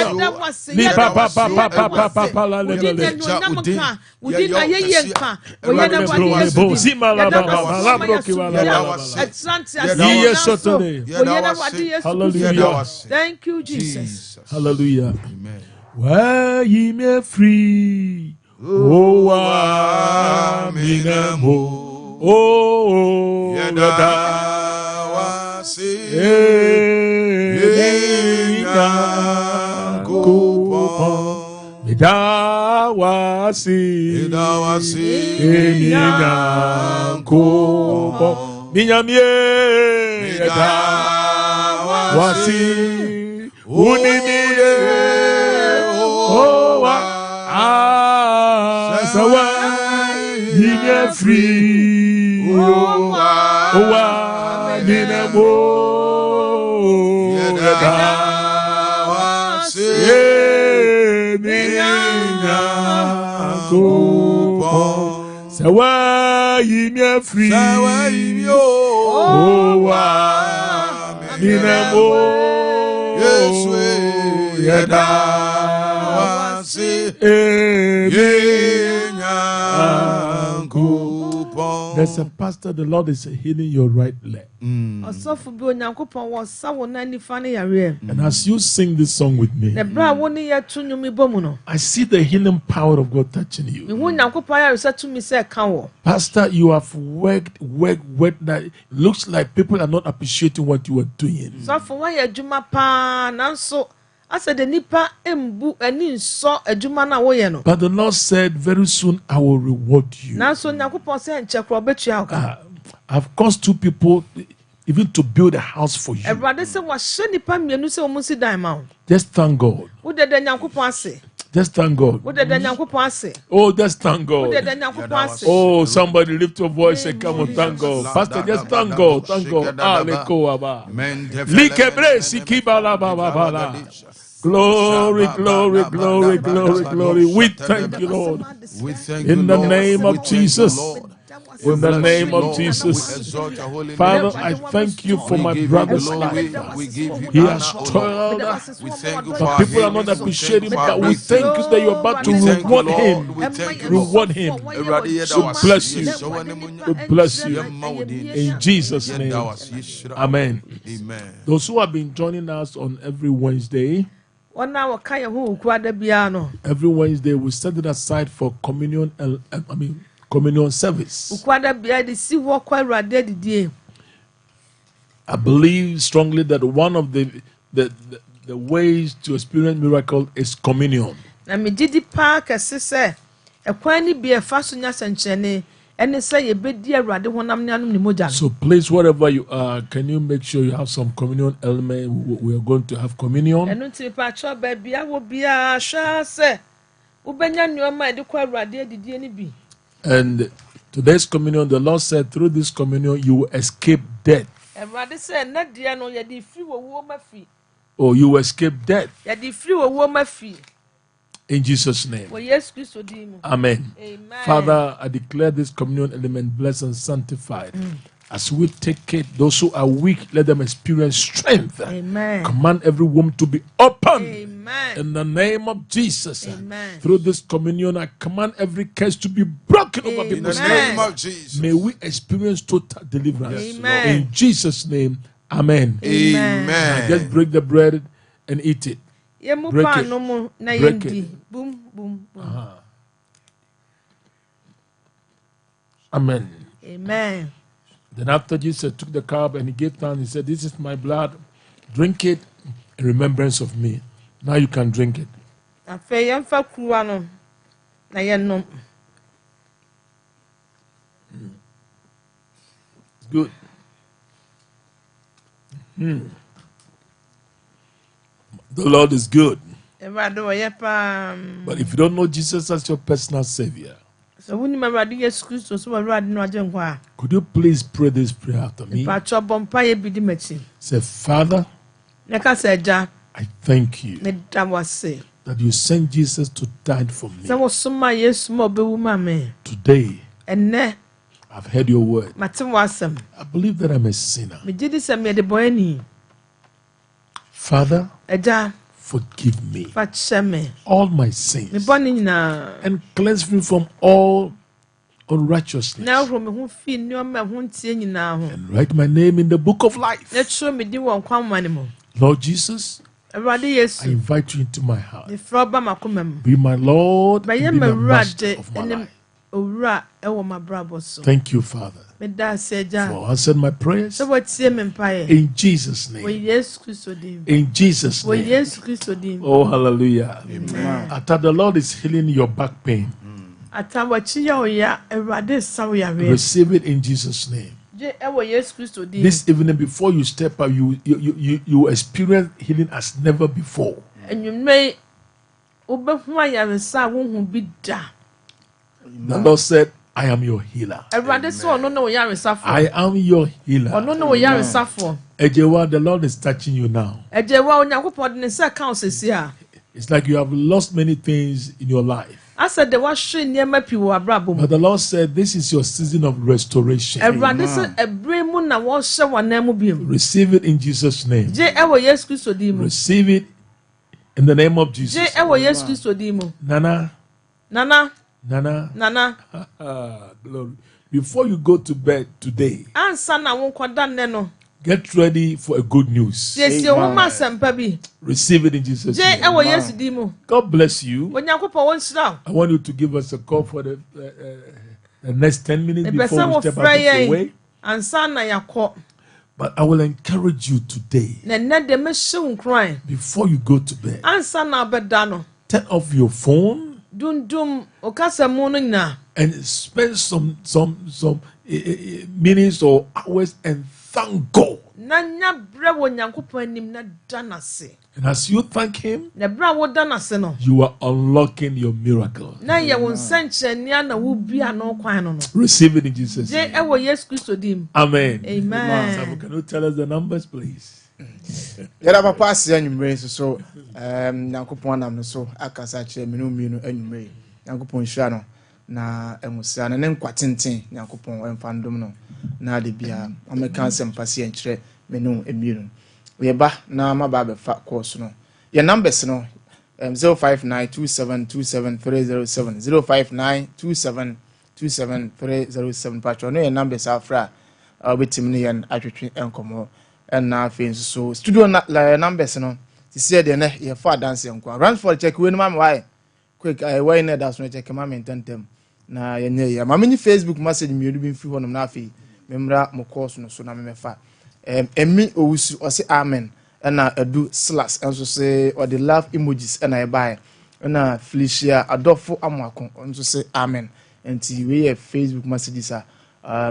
Speaker 2: Hallelujah. Thank you, Jesus.
Speaker 1: Hallelujah. Amen. Where ye may free, oh, aminamo, oh, yadawasi, free, There's a pastor, the Lord is healing your right leg. And as you sing this song with me, I see the healing power of God touching you. Pastor, you have worked that looks like people are not appreciating what you are doing. But the Lord said, very soon I will reward you. I've caused two people even to build a house for you. Just thank God. Just thank God. Oh, just thank God. Oh, somebody lift your voice and come on, thank God. Pastor, just thank God. Thank God. Glory, glory, glory, glory, glory. We thank you, Lord. In the name of Jesus. In the name of Jesus. Father, I thank you for my brother's life. He has toiled, but people are not appreciating that. We thank you that you're about to reward him. Reward him. We bless you. We bless you. In Jesus' name. Amen. Those who have been joining us on every Wednesday, every Wednesday we set it aside for communion. Communion service. I believe strongly that one of the ways to experience miracle is communion. So please, wherever you are, can you make sure you have some communion element? We are going to have communion. And today's communion, the Lord said, through this communion, you will escape death. Oh, you will escape death. In Jesus' name. Amen. Father, I declare this communion element blessed and sanctified. As we take it, those who are weak, let them experience strength.
Speaker 2: Amen.
Speaker 1: Command every womb to be open.
Speaker 2: Amen.
Speaker 1: In the name of Jesus.
Speaker 2: Amen.
Speaker 1: Through this communion, I command every curse to be broken over people's lives.
Speaker 3: In the name of Jesus.
Speaker 1: May we experience total deliverance.
Speaker 2: Amen.
Speaker 1: In Jesus' name, amen.
Speaker 2: Amen.
Speaker 1: Now just break the bread and eat it. Break it. Break it.
Speaker 2: Boom, boom, boom.
Speaker 1: Amen.
Speaker 2: Amen.
Speaker 1: Then after Jesus took the cup and he gave thanks, he said, this is my blood. Drink it in remembrance of me. Now you can drink it. Good. The Lord is good. But if you don't know Jesus as your personal Savior, could you please pray this prayer after me? Say, Father, I thank you that you sent Jesus to die for me. Today, I've heard your word. I believe that I'm a sinner. Father, forgive me all my sins and cleanse me from all unrighteousness and write my name in the book of life. Lord Jesus, I invite you into my heart. Be my Lord and be my master of my life. Thank you, Father, for answering my prayers. In Jesus' name. In Jesus' name. Oh, hallelujah.
Speaker 3: Amen.
Speaker 1: I thought the Lord is healing your back pain. Receive it in Jesus' name. This evening, before you step out, you experience healing as never before. The Lord said, I am your healer. I am your healer. Ejewa, the Lord is touching you now. It's like you have lost many things in your life. But the Lord said, this is your season of restoration. Receive it in Jesus' name. Receive it in the name of Jesus. Nana. Glory. Before you go to bed today, get ready for a good news. Receive it in Jesus' name. God bless you. I want you to give us a call for the next 10 minutes before we step out of the way. But I will encourage you today, before you go to bed, turn off your phone and spend some minutes or hours and thank God. And as you thank Him, you are unlocking your miracle. Receive it in Jesus' name. Amen.
Speaker 2: Amen.
Speaker 1: So can you tell us the numbers, please?
Speaker 3: Yada papa ase anyumre so Nyankopon nam no so akasa kire menu anyumre Nyankopon hira no na emusia na ne nkwatenten Nyankopon emfandom no na de bia ameka asempase enkire menu emienu we ba na maba be fa course no your numbers no 0592727307 0592727307 patro no your numbers afra obetim ne yen atwetwe enkomo and now so studio numbers no to see the your father dancing run for check when mama why quick why na that's no check mama intentem na yenye ya mama ni Facebook message me do be free honum na afi memra mo course no so na me fa emi owusu o say amen na adu slash and so say or the love emojis and I buy na Felicia adofo amwako and so say amen and we Facebook messages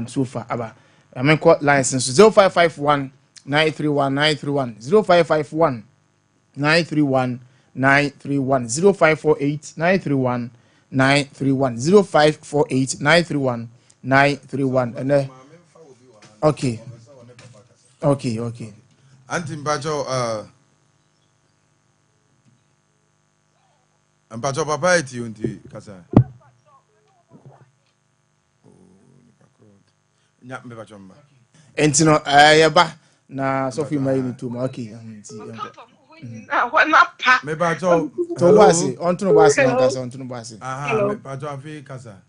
Speaker 3: so far aba amen call license 0551 931 0551 931 931 0548 931 931 0548 931 931 and okay.
Speaker 4: Anti Bajo and Bajo Papa unti Casa.
Speaker 3: Entino yaba na Sophie mai ni tuma okay
Speaker 4: me Bajo
Speaker 3: to wasi onto wasi na kasa onto wasi
Speaker 4: me Bajo afi Casa.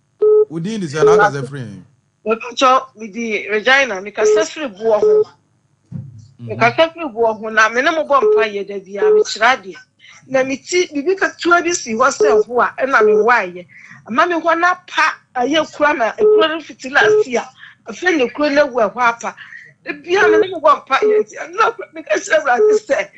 Speaker 4: Udin is an Casa free.
Speaker 5: Bajo with the Regina because free buo ho. Because free buo ho na me na mo bom pa ye da bia me kirade. Na me ti bibi ka tuwa bi si ho se ho a na me waye. Ama me ho na pa aye kura na ekura fitila asia. Afi ne kura na wo ho apa. Bia me na mo bom pa ye ti. Na me ka se Brad say.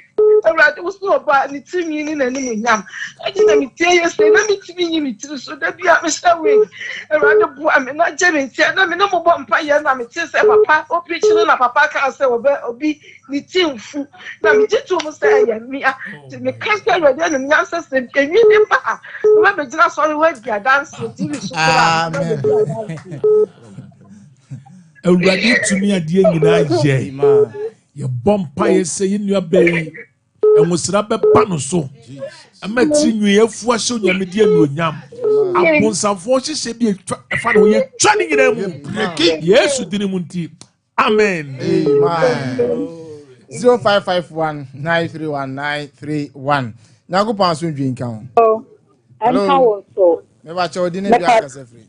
Speaker 5: Brad was no ba ni ti mi ni na ni mo nyam. Aji na me tie ye say na me ti mi mi ti so da bia me say we. Brad bo am na je me ti na me na mo bom pa ye na me ti say papa o preach na papa ka say obi ni ti mfu. Na me ti to mo say ye mi a me ka say Brad na nyam say se enwi ni ba. Na me jina sorry we dia dance ti bi so kura.
Speaker 1: Awurade tumi adie nyina ye ye bompa ye se ye nua bei enwosra beba no so amatiri nwie afu ahye onyame die no onyam abonsafo hyehye bi efa no ye twa ne nyina mu yesu dini mu nti amen
Speaker 3: 0551 931 931 Nago panso ndwe nkan
Speaker 6: hello so
Speaker 3: me ba che odi ne bia akasa free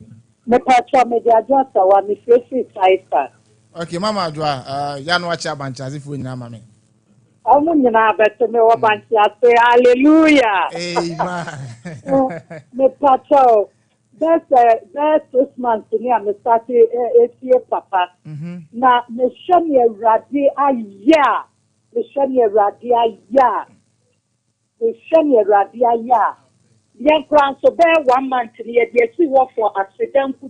Speaker 6: me patwa me dia jota wa me free saifa
Speaker 3: okay mama adwa ya no acha banchaze fu nyina mama
Speaker 6: Omu nyina beto me wa banchi ase hallelujah
Speaker 3: amen
Speaker 6: me patwa that's this month ni am start etie papa na me shani erade aya me shani erade aya Young grand so bear 1 month near the sea war for accident to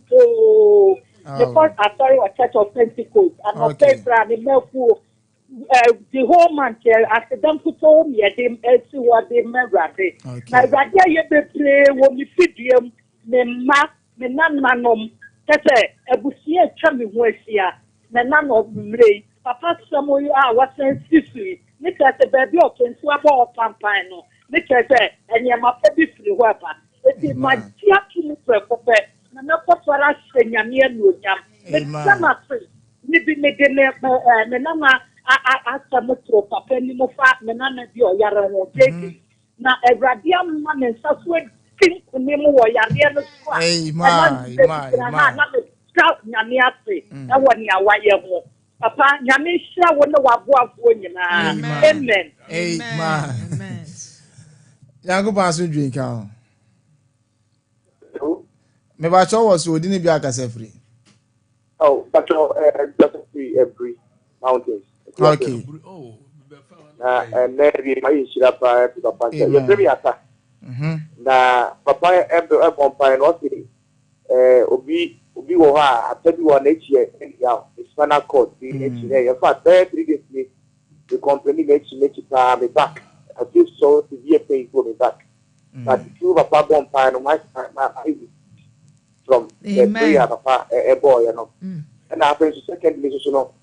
Speaker 6: the court authority or Church of Pentecost and not pay for the whole month accident to me at them see what they measure. My radia you be play when you feed them me nan manom tete ebusie twami ho asia na nan of mre papa samo you are what sense sisi ni tete baby o kensu abo pampan no Nikese enyama pebi free wapa eti magia tunu prekope na nakofara senyamie no nyam sama free ni bi medene me na asamotro papa ni mofa me na bi o yare ho teki na Awurade amma me nsaso kin kunemu wo yare no so
Speaker 3: ma
Speaker 6: na me ka nyame ate na woni awaye ho papa nyame hira wo na waboafo nyina amen
Speaker 3: Yango panso ndwe nkan me ba cho wo so odi ne bia akasa free
Speaker 7: but every mountains.
Speaker 3: Okay.
Speaker 7: And then we might share by Papa. You very ata. Na Papa ebe bompa no say obi wo ha atabi wo na echi ya spinal cord the echi ya fa 3 days the company echi pa me back. I feel so severe pain for me back. But you Papa bompa no my from the prayer Papa a boy you know. And after the second mission no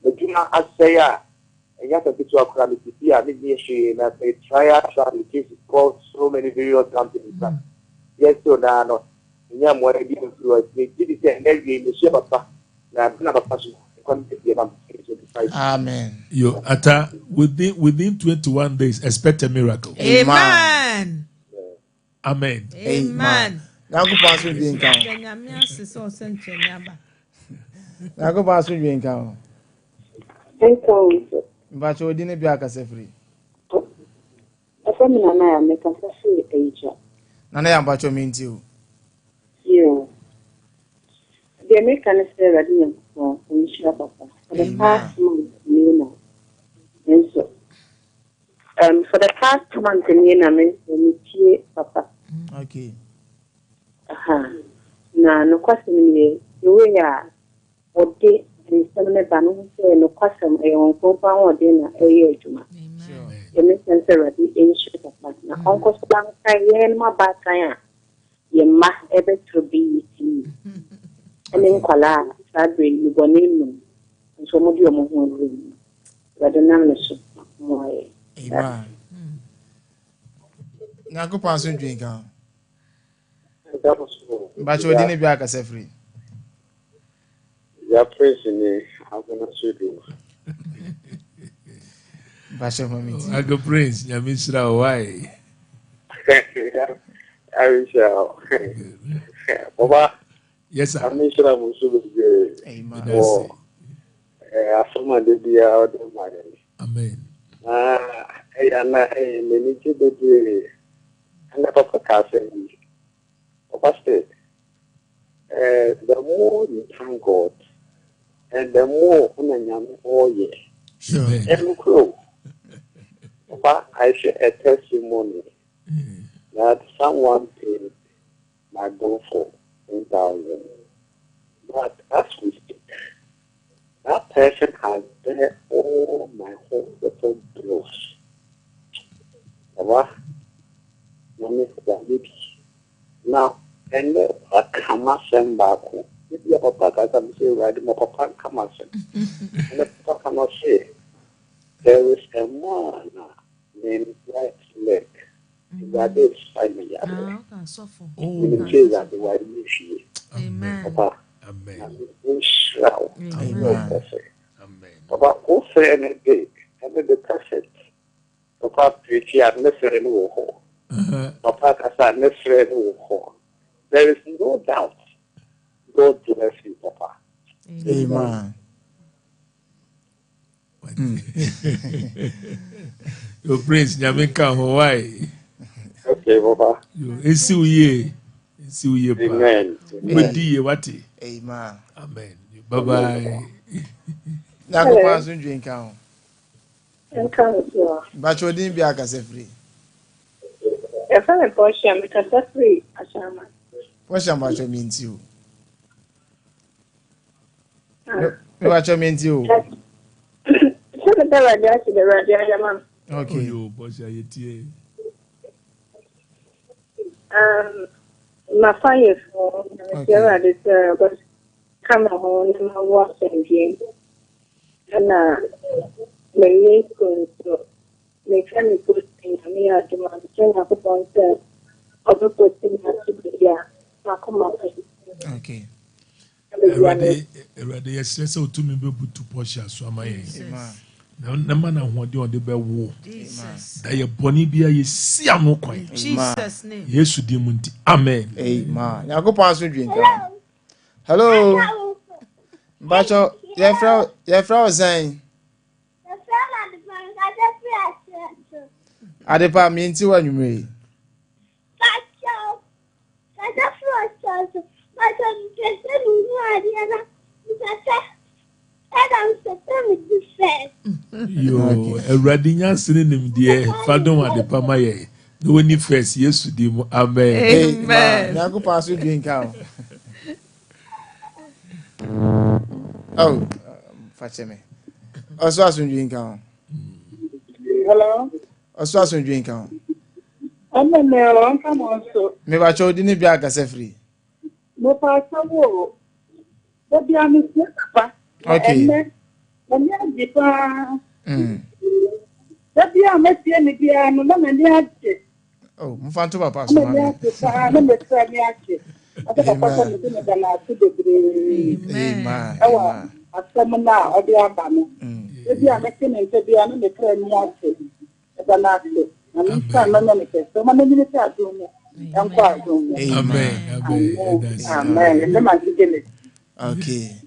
Speaker 7: the junior asaya and yet a bit of quality here she na a trial case is called so many various companies. Yes so no nyam where be influence they did it and every in the shape of na na passion
Speaker 3: amen
Speaker 1: yo ata within 21 days expect a miracle.
Speaker 2: Amen.
Speaker 1: Amen.
Speaker 2: Amen.
Speaker 3: Yango panso ndwe nkan Yango panso ndwe nkan Mba cho odi ne bia akasa free
Speaker 6: Afamina na ya me kasa free eja
Speaker 3: Nana ya mba cho minti o
Speaker 6: yo the American say that you for initial papa for the past month you and so for the past month me papa
Speaker 3: okay
Speaker 6: na no kwasem ni we ya ode nsem ne ba no se no kwasem e won kompa ode na eye adwuma me sense ready in shit papa na onko span kai yen ma ba kan a your ma ever to be and then Kala, sadly, you go in and so much your room. But the name is more.
Speaker 3: Amen. Nyankopɔn so ndwen ka. But you didn't be aka free.
Speaker 7: Ya praise agona sudu.
Speaker 3: Basha mami.
Speaker 1: I go praise Nyamisra why.
Speaker 7: I wish Baba.
Speaker 1: Yes sir.
Speaker 7: Nyamisra musudu.
Speaker 3: Amen.
Speaker 7: Asoma de bia odo mare.
Speaker 1: Amen.
Speaker 7: Ana many children and Papa Castle. Papa said, the more you thank God, and the more
Speaker 1: Amen.
Speaker 7: every crow. Papa, I share a testimony that someone paid my bill for 10,000. But as we speak, that person has bear all my hospital bills. Papa, now, and a Kamasan Baku. If your papa can say, right, my papa Kamasan. And the papa cannot say, there is a man named White Lake. That is 5 million. In case that the white mission.
Speaker 2: Amen.
Speaker 7: Papa,
Speaker 1: Amen.
Speaker 7: in shroud.
Speaker 3: Amen.
Speaker 1: Amen.
Speaker 7: Papa, who say any day, and the person, Papa, preach and necessary no Papa, Kasa, necessary no. There is no doubt. God bless you, Papa.
Speaker 3: Amen.
Speaker 1: Your praise Nyamika Hawaii.
Speaker 7: Okay, Papa.
Speaker 1: Esi uye pa.
Speaker 7: Amen.
Speaker 1: Wedi wati.
Speaker 3: Amen.
Speaker 1: Amen. Bye bye.
Speaker 3: Nyankopɔn so ndwen ka ho.
Speaker 6: Encounter.
Speaker 3: But you didn't be aka free.
Speaker 6: If I'm a portion, because that's free, Ashama.
Speaker 3: What's your macho mean to you? What you mean to you? Okay.
Speaker 1: Yo, boss, I eat.
Speaker 6: My fire for the but come home and I was again. And my school to make any good thing to me at the moment. I put on the other posting to be here.
Speaker 3: Okay.
Speaker 1: Erade yesre se otumi be butu Porsche so amaye.
Speaker 3: Amen.
Speaker 1: Na man ahode on de be wo. Da ye boni bia ye si anu kwan.
Speaker 2: Jesus name.
Speaker 1: Yesu di mu nti. Amen.
Speaker 3: Amen. Nyankopɔn so ndwen ka. Hello. Bacho, your frau saying. Adepa mi nti wa nwumre.
Speaker 1: Yo, Erade nyansene nim de fadom adepa maye. No woni first Yesu di mu. Amen.
Speaker 2: Amen.
Speaker 3: Nyankopɔn so ndwen ka. Oh, facheme. Oso aso ndwen ka.
Speaker 6: Hello.
Speaker 3: Oso aso ndwen ka.
Speaker 6: I'm a man, come on, so.
Speaker 3: Me ba cho didn't be aka free.
Speaker 6: No pastor, but the I'm a
Speaker 3: Okay.
Speaker 6: And then that be a messy and the piano, no man, the
Speaker 3: Oh, mfanto papa
Speaker 6: I'm
Speaker 3: so
Speaker 6: a
Speaker 3: man.
Speaker 6: I'm a tramiachi. I think a person is in the degree.
Speaker 3: Amen.
Speaker 6: Oh, a seminar or the Abama. If you are making it to be an the tramiachi, as an actor. And some manifest, so many minutes are doing it. I'm quite doing it.
Speaker 1: Amen. Amen.
Speaker 6: Amen. And the man to get it.
Speaker 3: Okay.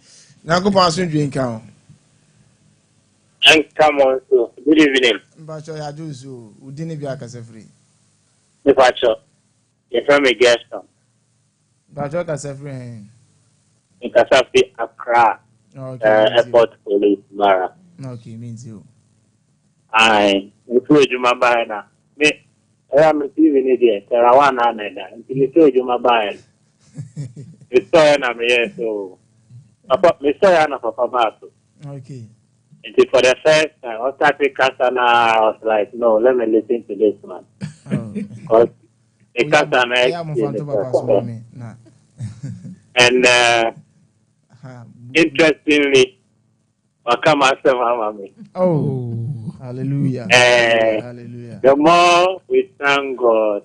Speaker 3: Nyankopɔn so ndwen ka.
Speaker 7: And come on, so good evening.
Speaker 3: Bacho ya do so, we didn't be aka free.
Speaker 7: The Pacho, you're from a guest.
Speaker 3: Bacho ka free.
Speaker 7: In Kasafi, Accra, Airport Police, Mara.
Speaker 3: Okay, means you.
Speaker 7: I include you, my banner. Me, I am receiving it here. There are one another. Include you, my banner. It's so, and I'm here, so. Mr. Anna Papa Bato.
Speaker 3: Okay.
Speaker 7: And for the first time, I started Kasana, I was like, no, let me listen to this man. Because And interestingly,
Speaker 3: oh, hallelujah.
Speaker 7: Hallelujah. The more we thank God,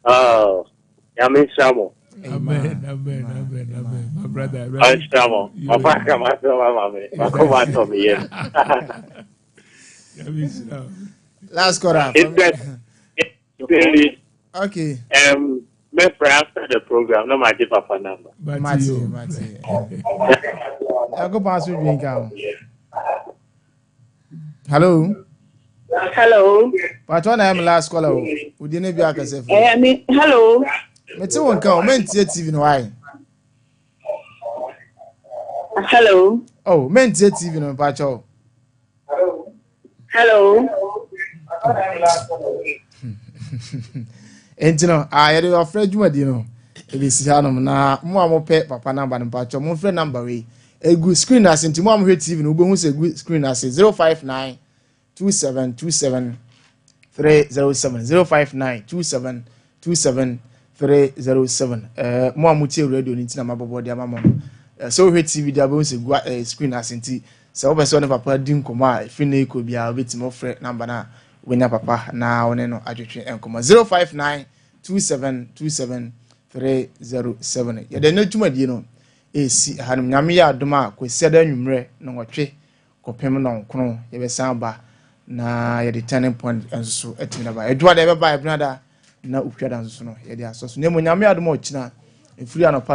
Speaker 7: oh, Yamin Samo.
Speaker 1: Amen. My brother,
Speaker 7: Samo. Papa, come out to me. Yes.
Speaker 3: Last quarter.
Speaker 7: Interestingly,
Speaker 3: okay.
Speaker 7: Me pray after the program. No, my papa number.
Speaker 3: Mati. I go pass with drink out. Hello. But when I am last caller, would you be able to say?
Speaker 6: Hello.
Speaker 3: But you won't come. Men TV no why?
Speaker 6: Hello.
Speaker 3: Oh, men TV no pacho.
Speaker 6: Hello.
Speaker 3: And you know, I had your friend you know. If it's Hanum na mo pay papa number no pacho. Mo friend number we. A good screen as into mom here TV no who say good screen as 059 2727 307 059 2727 307 mo amutie radio ni tina mabobo dia mama so he TV dia be say screen as into so we so ne papa din koma fi na iko bia obetimo frɛ number na wenya papa na one no adwetwe enkoma 059 2727 307 ye de na twumadie no esi hanum nyame ya adoma kwesi da nwumre no nwotwe kopem no nkono ye be san ba na ye de turning point enso so atimi na ba edwa da be ba e brada na ukwa da nso no ye de asoso ne mo nyame adoma ochina efiri anopa